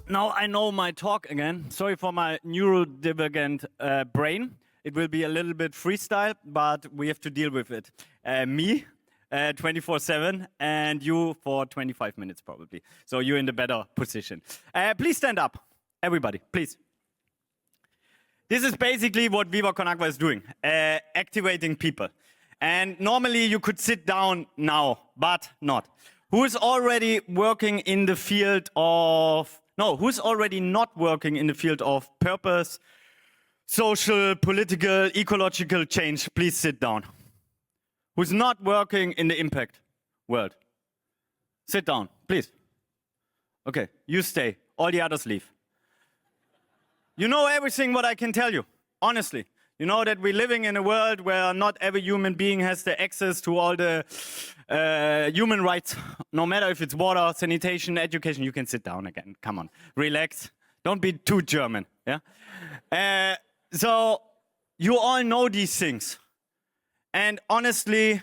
Now I know my talk again. Sorry for my neurodivergent brain. It will be a little bit freestyle, but we have to deal with it. Me, 24/7, and you for 25 minutes probably. So you're in the better position. Please stand up, everybody, please. This is basically what Viva Con Agua is doing, activating people. And normally you could sit down now, but not. Who's already working in the field of, no, who's already not working in the field of purpose, social, political, ecological change? Please sit down. Who's not working in the impact world? Sit down, please. Okay, you stay. All the others leave. You know everything what I can tell you, honestly. You know that we're living in a world where not every human being has the access to all the human rights, no matter if it's water, sanitation, education. You can sit down again. Come on, relax. Don't be too German. Yeah. So you all know these things, and honestly,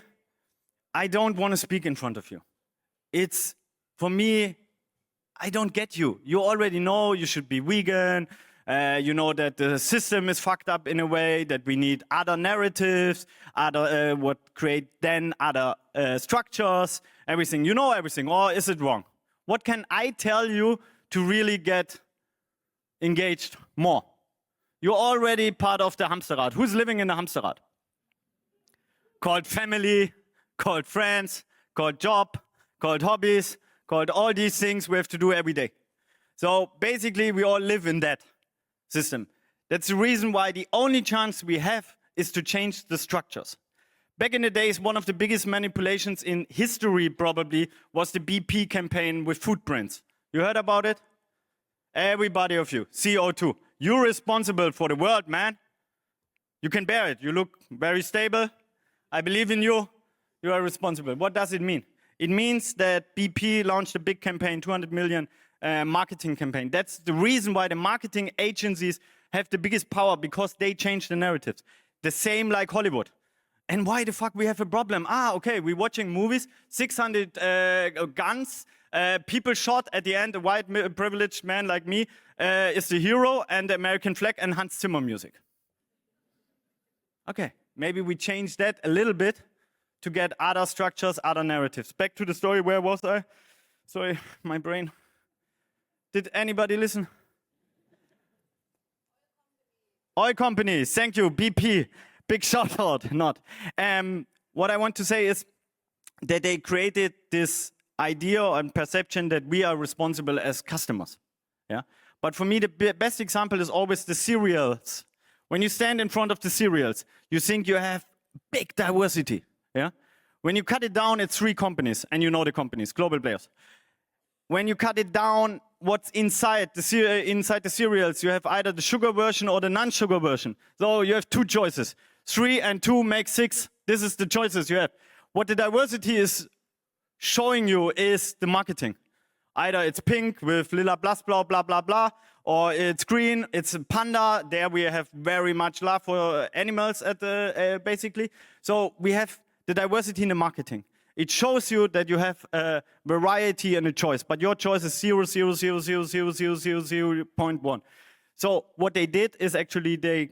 I don't want to speak in front of you. It's for me. I don't get you. You already know you should be vegan. You know that the system is fucked up in a way, that we need other narratives, other what create then other structures, everything. You know everything, or is it wrong? What can I tell you to really get engaged more? You're already part of the Hamsterrad. Who's living in the Hamsterrad? Called family, called friends, called job, called hobbies, called all these things we have to do every day. So basically we all live in that system. That's the reason why the only chance we have is to change the structures. Back in the days, one of the biggest manipulations in history probably was the BP campaign with footprints. You heard about it? Everybody of you, CO2. You're responsible for the world, man. You can bear it. You look very stable. I believe in you. You are responsible. What does it mean? It means that BP launched a big campaign, 200 million marketing campaign. That's the reason why the marketing agencies have the biggest power, because they change the narratives. The same like Hollywood. And why the fuck we have a problem? Okay, we're watching movies, 600 guns, people shot at the end, a white privileged man like me is the hero, and the American flag and Hans Zimmer music. Okay, maybe we change that a little bit to get other structures, other narratives. Back to the story, where was I? Sorry, my brain. Did anybody listen? Oil companies, thank you, BP. Big shout out, not. What I want to say is that they created this idea and perception that we are responsible as customers. Yeah. But for me, the best example is always the cereals. When you stand in front of the cereals, you think you have big diversity. Yeah. When you cut it down, it's 3 companies, and you know the companies, global players. When you cut it down, what's inside the cereals, you have either the sugar version or the non-sugar version. So you have 2 choices. 3 and 2 make 6. This is the choices you have. What the diversity is showing you is the marketing. Either it's pink with lila blah, blah, blah, blah, blah, or it's green, it's a panda. There we have very much love for animals at the, basically. So we have the diversity in the marketing. It shows you that you have a variety and a choice, but your choice is 0.1. So what they did is actually they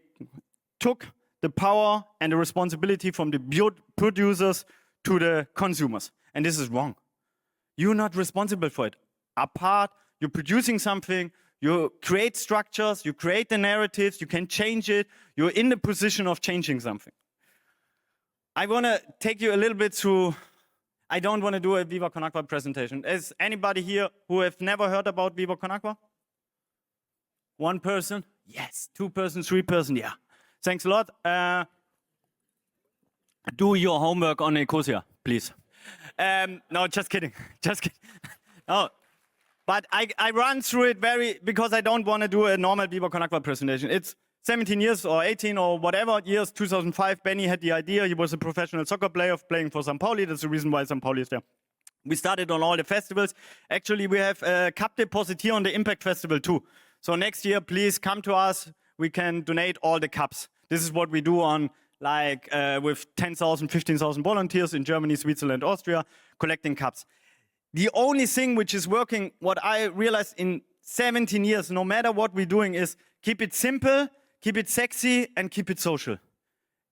took the power and the responsibility from the producers to the consumers. And this is wrong. You're not responsible for it. Apart, you're producing something, you create structures, you create the narratives, you can change it, you're in the position of changing something. I want to take you a little bit through. I don't want to do a Viva Con Agua presentation. Is anybody here who have never heard about Viva Con Agua? 1 person? Yes. 2 persons, 3 persons? Yeah. Thanks a lot. Do your homework on Ecosia, please. No, just kidding. Just kidding. No. But I run through it because I don't want to do a normal Viva Con Agua presentation. It's 17 years or 18 or whatever years, 2005, Benny had the idea. He was a professional soccer player playing for St. Pauli. That's the reason why St. Pauli is there. We started on all the festivals. Actually, we have a cup deposit here on the Impact Festival too. So next year, please come to us. We can donate all the cups. This is what we do on with 10,000, 15,000 volunteers in Germany, Switzerland, Austria, collecting cups. The only thing which is working, what I realized in 17 years, no matter what we're doing, is keep it simple, keep it sexy, and keep it social.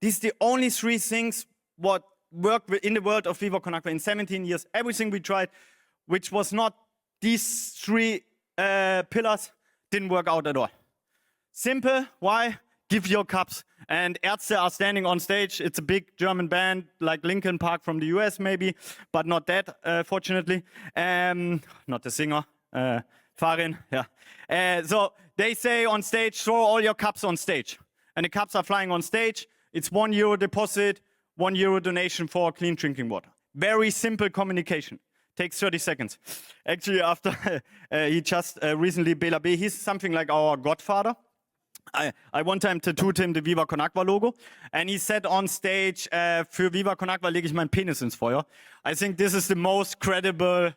These are the only three things what work in the world of Viva Con Agua in 17 years. Everything we tried, which was not these three pillars, didn't work out at all. Simple, why? Give your cups. And Ärzte are standing on stage. It's a big German band, like Linkin Park from the US maybe, but not that, fortunately. Not the singer, Farin, yeah. So they say on stage, throw all your cups on stage. And the cups are flying on stage. It's €1 deposit, €1 donation for clean drinking water. Very simple communication. Takes 30 seconds. Actually, after he just recently, Bela B, he's something like our godfather. I one time tattooed him the Viva Con Agua logo, and he said on stage, für Viva Con Agua lege ich meinen Penis ins Feuer. I think this is the most credible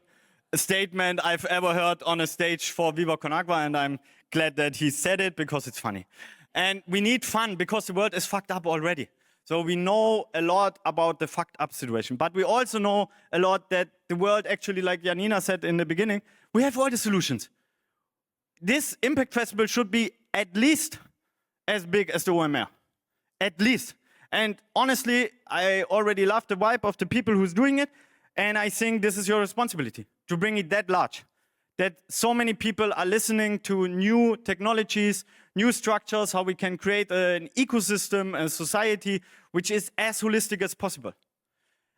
statement I've ever heard on a stage for Viva Con Agua, and I'm glad that he said it because it's funny. And we need fun because the world is fucked up already. So we know a lot about the fucked up situation, but we also know a lot that the world actually, like Janina said in the beginning, we have all the solutions. This Impact Festival should be at least as big as the OMR. At least. And honestly, I already love the vibe of the people who's doing it, and I think this is your responsibility, to bring it that large. That so many people are listening to new technologies, new structures, how we can create an ecosystem, a society, which is as holistic as possible.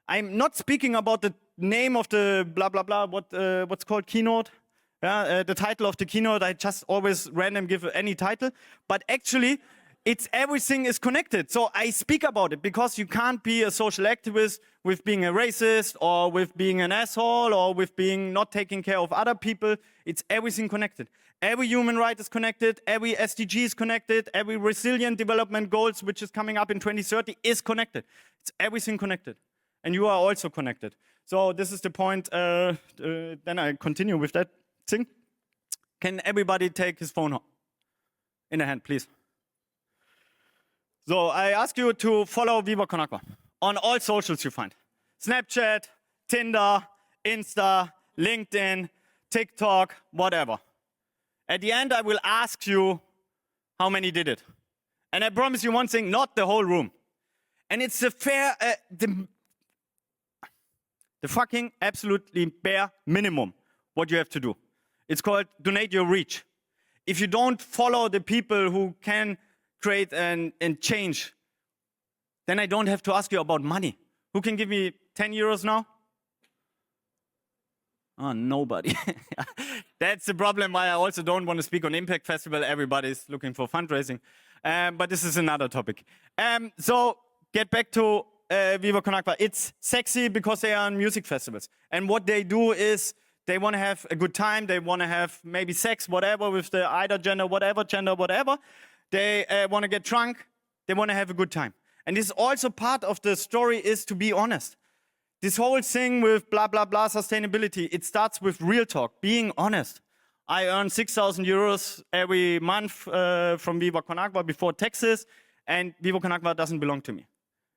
I'm not speaking about the name of the blah, blah, blah, what's called keynote. The title of the keynote, I just always random give any title. But actually, it's everything is connected. So I speak about it because you can't be a social activist with being a racist or with being an asshole or with being not taking care of other people. It's everything connected. Every human right is connected. Every SDG is connected. Every resilient development goals, which is coming up in 2030, is connected. It's everything connected. And you are also connected. So this is the point. Then I continue with that thing. Can everybody take his phone in the hand, please? So I ask you to follow Viva Con Agua on all socials you find. Snapchat, Tinder, Insta, LinkedIn, TikTok, whatever. At the end, I will ask you how many did it. And I promise you one thing, not the whole room. And it's the fair, the fucking absolutely bare minimum what you have to do. It's called donate your reach. If you don't follow the people who can create and change, then I don't have to ask you about money. Who can give me 10 euros now? Oh, nobody. That's the problem why I also don't want to speak on Impact Festival. Everybody's looking for fundraising. But this is another topic. So get back to Viva Con Agua. It's sexy because they are on music festivals. And what they do is they want to have a good time. They want to have maybe sex, whatever, with the either gender, whatever. They want to get drunk. They want to have a good time. And this is also part of the story is to be honest. This whole thing with blah, blah, blah, sustainability, it starts with real talk, being honest. I earn 6,000 euros every month from Viva Con Agua before taxes, and Viva Con Agua doesn't belong to me.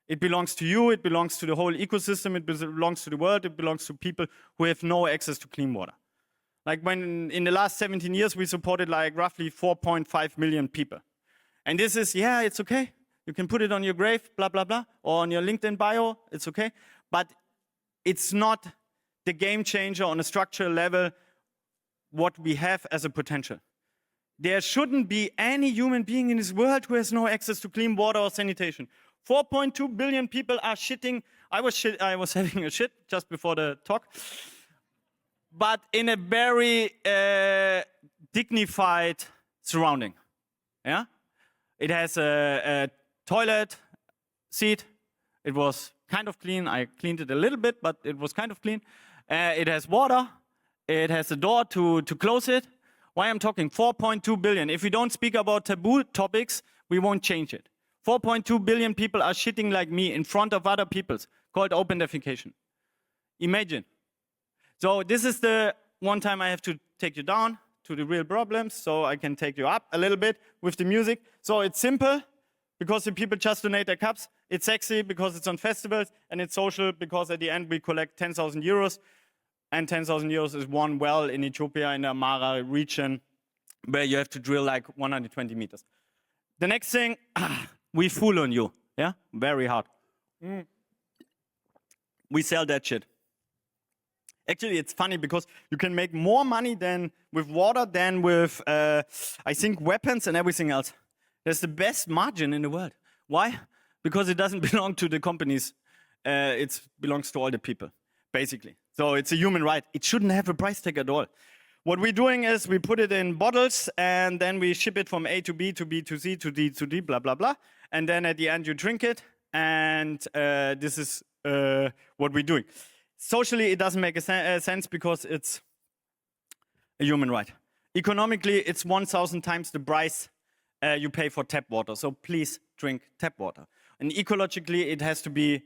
It belongs to you, it belongs to the whole ecosystem, it belongs to the world, it belongs to people who have no access to clean water. Like when in the last 17 years, we supported like roughly 4.5 million people. And this is, yeah, it's okay. You can put it on your grave, blah, blah, blah, or on your LinkedIn bio, it's okay. But it's not the game changer on a structural level what we have as a potential. There shouldn't be any human being in this world who has no access to clean water or sanitation. 4.2 billion people are shitting. I was having a shit just before the talk. But in a very dignified surrounding. Yeah? It has a toilet seat. It was kind of clean. I cleaned it a little bit, but it was kind of clean. It has water. It has a door to close it. Why I'm talking 4.2 billion. If we don't speak about taboo topics, we won't change it. 4.2 billion people are shitting like me in front of other people's, called open defecation. Imagine. So this is the one time I have to take you down to the real problems, so I can take you up a little bit with the music. So it's simple, because the people just donate their cups. It's sexy, because it's on festivals, and it's social, because at the end we collect 10,000 euros, and 10,000 euros is one well in Ethiopia, in the Amara region, where you have to drill like 120 meters. The next thing, we fool on you, yeah? Very hard. We sell that shit. Actually, it's funny because you can make more money than with water than with, I think, weapons and everything else. That's the best margin in the world. Why? Because it doesn't belong to the companies. It belongs to all the people, basically. So it's a human right. It shouldn't have a price tag at all. What we're doing is we put it in bottles and then we ship it from A to B to B to C to D to D, blah, blah, blah. And then at the end you drink it. And this is what we're doing. Socially, it doesn't make a sense because it's a human right. Economically, it's 1,000 times the price you pay for tap water. So please drink tap water. And ecologically, it has to be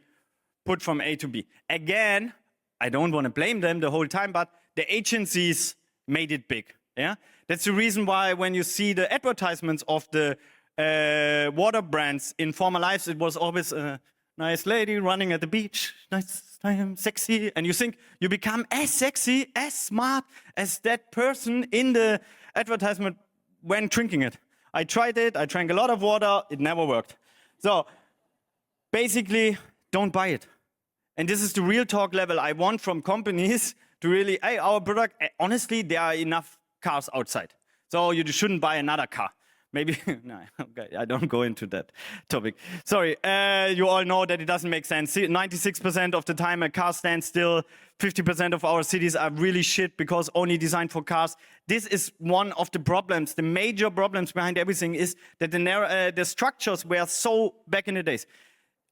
put from A to B. Again, I don't want to blame them the whole time, but the agencies made it big. Yeah, that's the reason why when you see the advertisements of the water brands in former lives, it was always a nice lady running at the beach, nice time, sexy, and you think you become as sexy, as smart as that person in the advertisement when drinking it. I tried it, I drank a lot of water, it never worked. So basically, don't buy it. And this is the real talk level I want from companies to really, hey, our product, honestly, there are enough cars outside. So you shouldn't buy another car. Maybe, no, okay, I don't go into that topic. Sorry, you all know that it doesn't make sense. 96% of the time a car stands still. 50% of our cities are really shit because only designed for cars. This is one of the problems. The major problems behind everything is that the structures were so back in the days.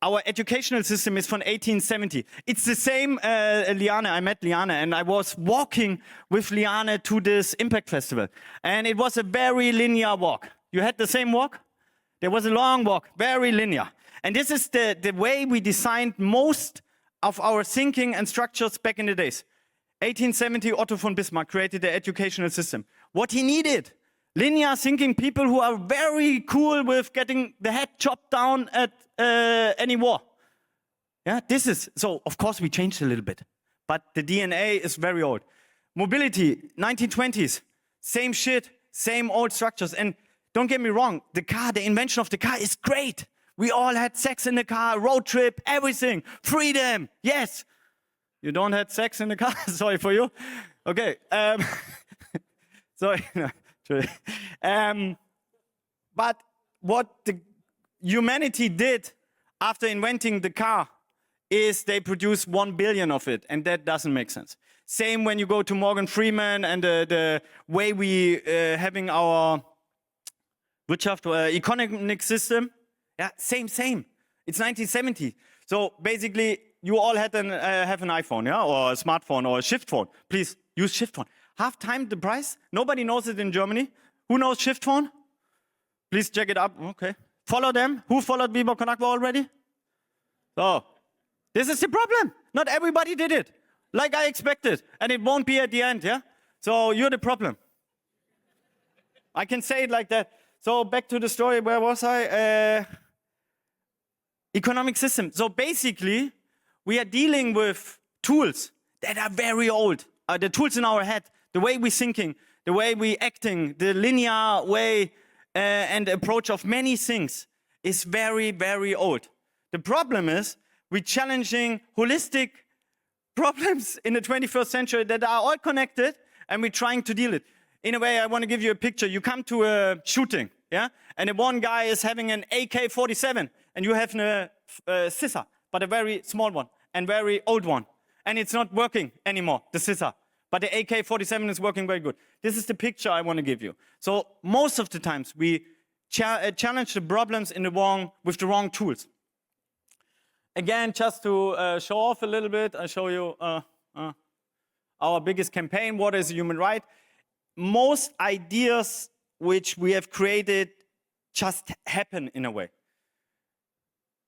Our educational system is from 1870. It's the same, Liane, I met Liane, and I was walking with Liane to this Impact Festival. And it was a very linear walk. You had the same walk? There was a long walk, very linear. And this is the way we designed most of our thinking and structures back in the days. 1870, Otto von Bismarck created the educational system. What he needed, linear thinking people who are very cool with getting the head chopped down at any war. Yeah, this is, so of course we changed a little bit, but the DNA is very old. Mobility, 1920s, same shit, same old structures. And don't get me wrong, the car, the invention of the car is great. We all had sex in the car, road trip, everything, freedom, yes. You don't have sex in the car? Sorry for you. Okay. Sorry. But what the humanity did after inventing the car is they produced 1 billion of it, and that doesn't make sense. Same when you go to Morgan Freeman and the way we having our Wirtschaft economic system. Yeah, same. It's 1970. So basically, you all had have an iPhone, yeah, or a smartphone or a shift phone. Please use shift phone. Half time the price. Nobody knows it in Germany. Who knows shift phone? Please check it up. Okay. Follow them. Who followed Viva Con Agua already? So this is the problem. Not everybody did it like I expected, and it won't be at the end. Yeah. So you're the problem. I can say it like that. So back to the story. Where was I? Economic system. So basically, we are dealing with tools that are very old. The tools in our head, the way we're thinking, the way we're acting, the linear way and approach of many things is very, very old. The problem is we're challenging holistic problems in the 21st century that are all connected, and we're trying to deal it. In a way, I want to give you a picture. You come to a shooting, yeah, and the one guy is having an AK-47, and you have a scissor, but a very small one and very old one, and it's not working anymore, the scissor. But the AK-47 is working very good. This is the picture I want to give you. So most of the times we challenge the problems with the wrong tools. Again, just to show off a little bit, I show you our biggest campaign, Water is a Human Right. Most ideas which we have created just happen in a way.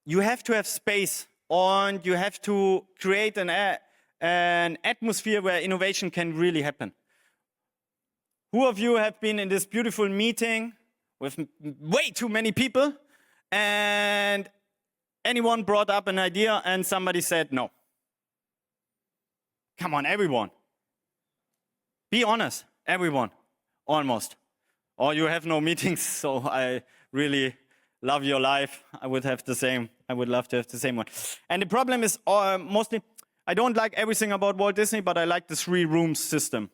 You have to have space, and you have to create an atmosphere where innovation can really happen. Who of you have been in this beautiful meeting with way too many people, and anyone brought up an idea and somebody said no? Come on, everyone. Be honest, everyone, almost. Or you have no meetings, so I really love your life. I would have the same. I would love to have the same one. And the problem is mostly, I don't like everything about Walt Disney, but I like the 3 rooms system,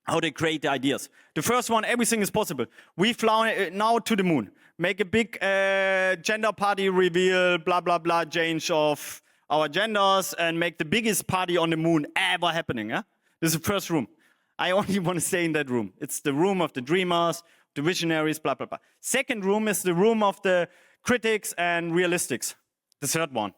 how they create the ideas. The first one, everything is possible. We fly now to the moon, make a big gender party reveal, blah, blah, blah, change of our genders, and make the biggest party on the moon ever happening. Yeah? This is the first room. I only want to stay in that room. It's the room of the dreamers, the visionaries, blah, blah, blah. Second room is the room of the critics and realistics. The third one.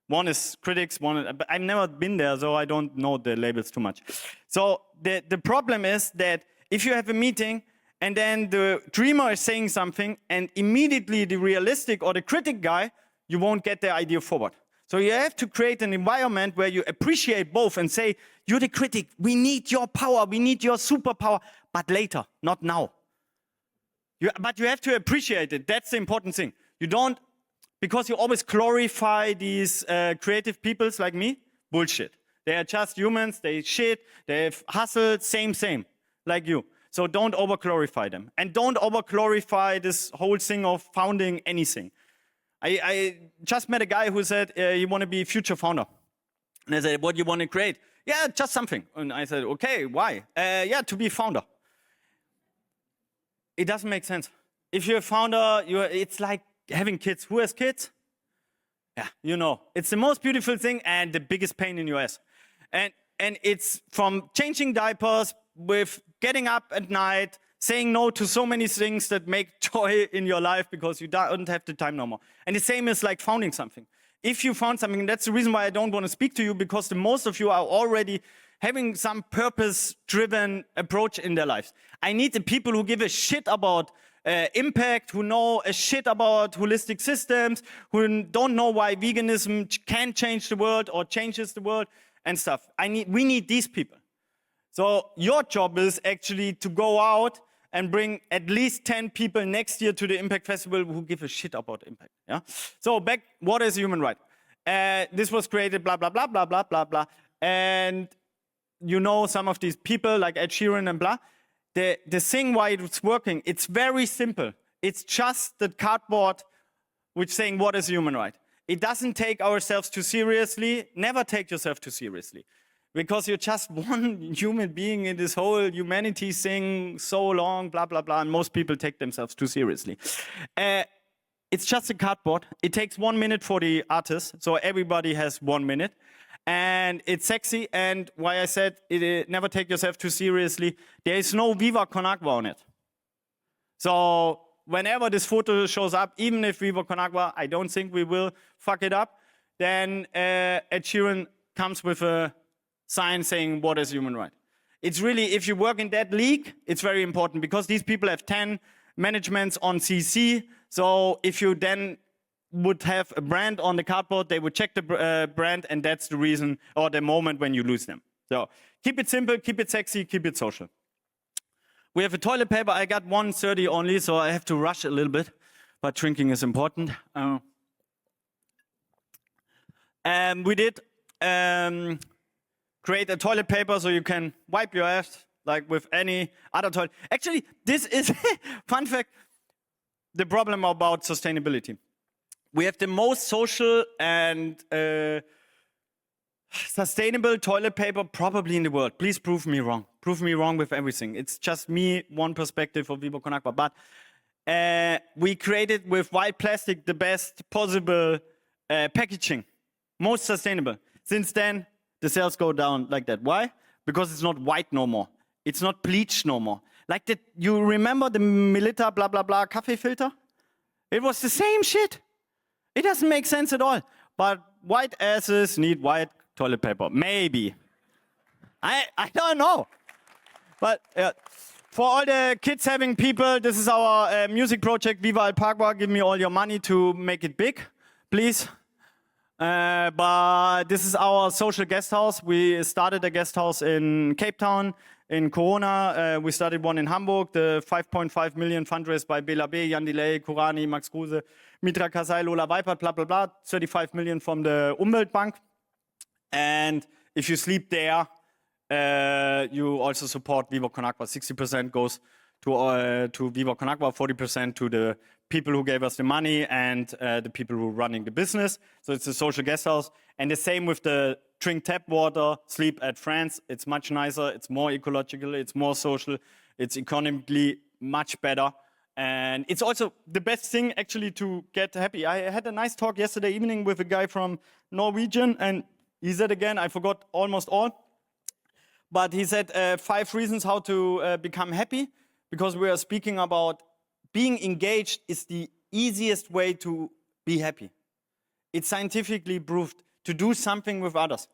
One is critics, but I've never been there, so I don't know the labels too much. So the problem is that if you have a meeting and then the dreamer is saying something and immediately the realistic or the critic guy, you won't get the idea forward. So you have to create an environment where you appreciate both and say, you're the critic, we need your power, we need your superpower, but later, not now. But you have to appreciate it. That's the important thing. You don't, because you always glorify these creative peoples like me, bullshit. They are just humans, they shit, they have hustled, same, like you. So don't over-glorify them. And don't over-glorify this whole thing of founding anything. I just met a guy who said he want to be a future founder. And I said, what do you want to create? Yeah, just something. And I said, okay, why? Yeah, to be a founder. It doesn't make sense. If you're a founder, it's like having kids. Who has kids? Yeah, you know. It's the most beautiful thing and the biggest pain in your ass. And it's from changing diapers, with getting up at night, saying no to so many things that make joy in your life because you don't have the time no more. And the same is like founding something. If you found something, that's the reason why I don't want to speak to you, because the most of you are already having some purpose-driven approach in their lives. I need the people who give a shit about impact, who know a shit about holistic systems, who don't know why veganism can change the world or changes the world and stuff. We need these people. So your job is actually to go out and bring at least 10 people next year to the Impact Festival who give a shit about impact. Yeah. So back, what is human right? This was created, blah, blah, blah, blah, blah, blah, blah. And you know some of these people like Ed Sheeran and blah. The thing why it's working, it's very simple. It's just the cardboard which saying what is human right. It doesn't take ourselves too seriously. Never take yourself too seriously. Because you're just one human being in this whole humanity thing so long, blah, blah, blah, and most people take themselves too seriously. It's just a cardboard. It takes 1 minute for the artist, so everybody has 1 minute. And it's sexy, and why I said never take yourself too seriously, there is no Viva Con Agua on it. So whenever this photo shows up, even if Viva Con Agua, I don't think we will fuck it up, then Ed Sheeran comes with a sign saying what is human right. It's really, if you work in that league, it's very important because these people have 10 managements on CC. So if you then would have a brand on the cardboard, they would check the brand, and that's the reason or the moment when you lose them. So keep it simple, keep it sexy, keep it social. We have a toilet paper. I got 130 only, so I have to rush a little bit, but drinking is important. We did create a toilet paper so you can wipe your ass like with any other toilet. Actually, this is, fun fact, the problem about sustainability. We have the most social and sustainable toilet paper probably in the world. Please prove me wrong. Prove me wrong with everything. It's just me, one perspective of Viva Con Agua. But we created with white plastic the best possible packaging. Most sustainable. Since then, the sales go down like that. Why? Because it's not white no more. It's not bleached no more. Like that, you remember the Melita blah blah blah coffee filter? It was the same shit. It doesn't make sense at all. But white asses need white toilet paper. Maybe. I don't know. But for all the kids having people, this is our music project, Viva Alpagua. Give me all your money to make it big, please. But this is our social guest house. We started a guest house in Cape Town in Corona. We started one in Hamburg. The 5.5 million fundraise by Bela B, Jan Delay, Kurani, Max Kruse, Mitra Kasai, Lola Weipert, blah, blah, blah. 35 million from the Umweltbank. And if you sleep there, you also support Viva Con Agua. 60% goes to Viva Con Agua, 40% to the people who gave us the money and the people who are running the business. So it's a social guest house. And the same with the drink tap water, sleep at France. It's much nicer, it's more ecological, it's more social, it's economically much better. And it's also the best thing actually to get happy. I had a nice talk yesterday evening with a guy from Norwegian, and he said again, I forgot almost all, but he said 5 reasons how to become happy, because we are speaking about being engaged is the easiest way to be happy. It's scientifically proved to do something with others.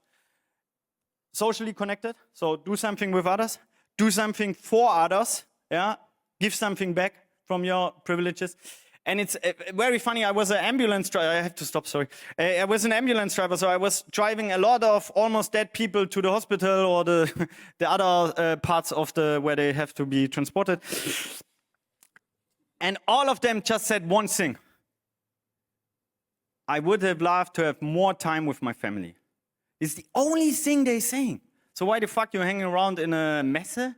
Socially connected, so do something with others, do something for others, yeah, give something back from your privileges. And it's very funny, I was an ambulance driver, I have to stop, sorry. I was an ambulance driver, so I was driving a lot of almost dead people to the hospital or the other parts of where they have to be transported. And all of them just said one thing. I would have loved to have more time with my family. It's the only thing they're saying. So why the fuck you hanging around in a messe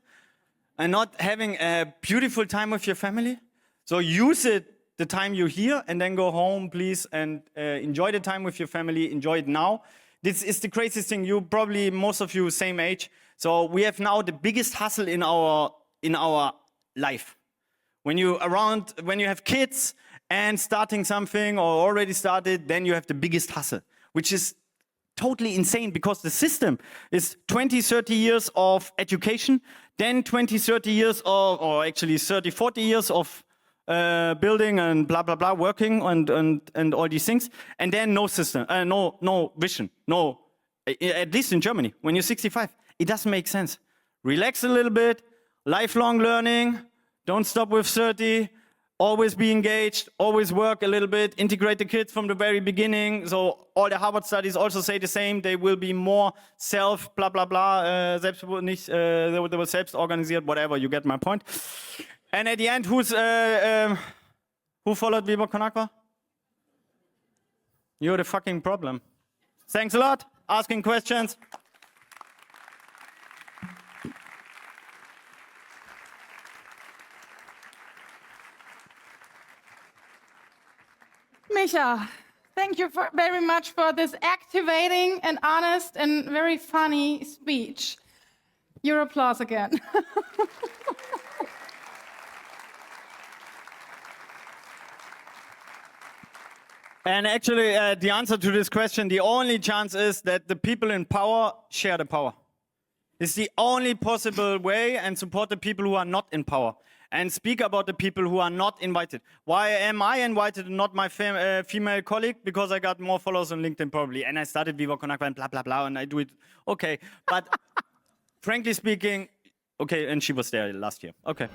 and not having a beautiful time with your family? So use it, the time you're here, and then go home, please, and enjoy the time with your family. Enjoy it now. This is the craziest thing. You probably, most of you, same age. So we have now the biggest hustle in our life. When you have kids and starting something or already started, then you have the biggest hustle, which is totally insane because the system is 20, 30 years of education, then 20, 30 years of, or actually 30, 40 years of building and blah, blah, blah, working and all these things. And then no system, no vision, no, at least in Germany, when you're 65, it doesn't make sense. Relax a little bit, lifelong learning, don't stop with 30, always be engaged, always work a little bit, integrate the kids from the very beginning. So all the Harvard studies also say the same. They will be more blah, blah, blah, they will selbst-organisiert, whatever, you get my point. And at the end, who followed Viva Con Agua? You're the fucking problem. Thanks a lot. Asking questions. Micha, thank you very much for this activating and honest and very funny speech. Your applause again. And actually, the answer to this question, the only chance is that the people in power share the power. It's the only possible way, and support the people who are not in power. And speak about the people who are not invited. Why am I invited and not my female colleague? Because I got more followers on LinkedIn probably. And I started Viva Con Agua and blah, blah, blah. And I do it. Okay. But frankly speaking, okay. And she was there last year. Okay.